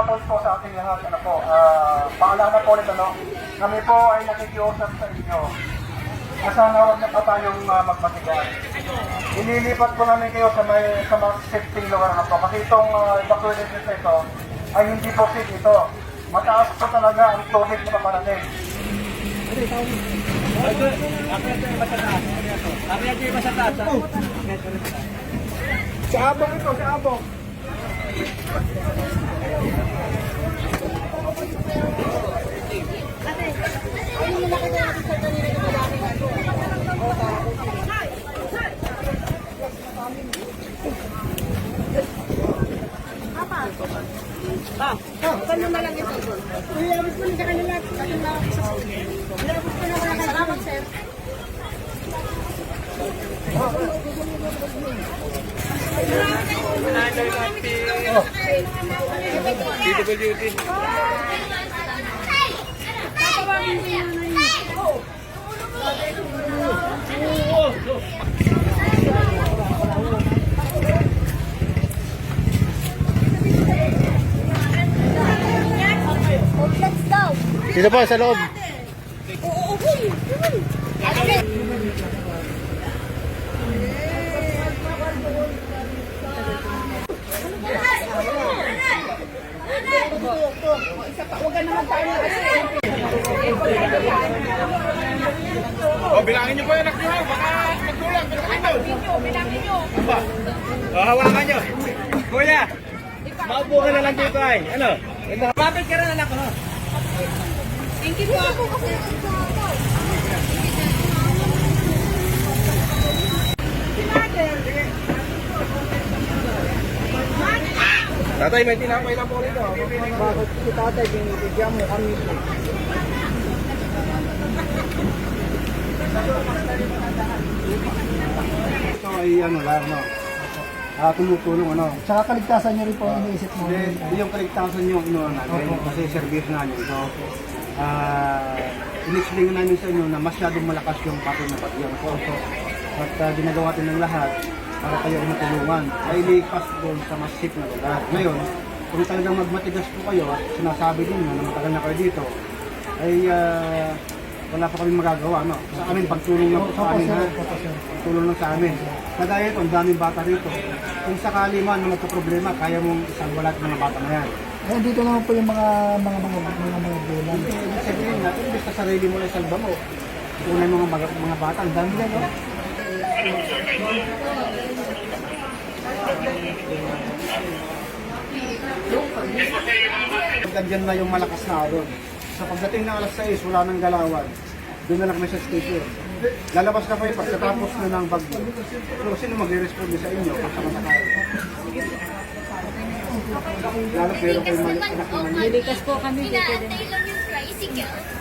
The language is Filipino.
hapon po sa ating lahat. Ano po, paalala po ulit kami po ay nakikiusap sa inyo. Sana huwag na pa tayong magmatigas. Inilipat po namin kayo sa mga safety lugar na po. Kasi itong evacuation na ito ay hindi po safe ito. Mataas po talaga ang tubig na paparating. Sa abong ito, sa abong. Ganun na lang ito. Ilabas mo sa kanila. Ilabas ko na wala ka. Salamat, sir. DWD. Dito po sa loob. Bilangin niyo po yung anak niyo, baka magkulang. Bilangin niyo. Hawakan niyo. Kuya, maupo ka na lang dito ay. Ano? Mapit ka rin anak ko. Thank you po. Tatay, may tinapay na po rito. Bakit si tatay, binibigyan mo kami. Ito ay ano lang, tumutulong Tsaka kaligtasan niyo rin po ang iniisip mo. Yung kaligtasan yung natin, kasi service namin. So, in-explain namin sa inyo na masyadong malakas yung patong na bagyo. At ginagawa natin ng lahat para kayo ay matulungan. Ay lipas doon sa mas safe na lugar. Ngayon, kung talagang magmatigas po kayo at sinasabi din na matagal na kayo dito, ay wala pa kami magagawa. Sa amin, pagtulong lang po sa amin. Pagtulong lang sa amin. Kagaya ito, ang daming bata rito. Kung sakali man na magka-problema, kaya mong isang wala ng mga bata na yan. Eh, dito naman po yung mga bulan. Ibig sabihin natin, basta sarili mo lang salba mo. Una yung mga bata, ang dami lang, Ganyan na yung malakas na alon. Sa pagdating ng alas 6, wala nang galawan. Doon na lang kami sa station. Lalabas na kayo pagkatapos na ng bagyo. Pero sino magre-respond sa inyo kung saan nakakain? Lalo pero kayo Nilikas po kami dito din. Inaantay lang yung tricycle.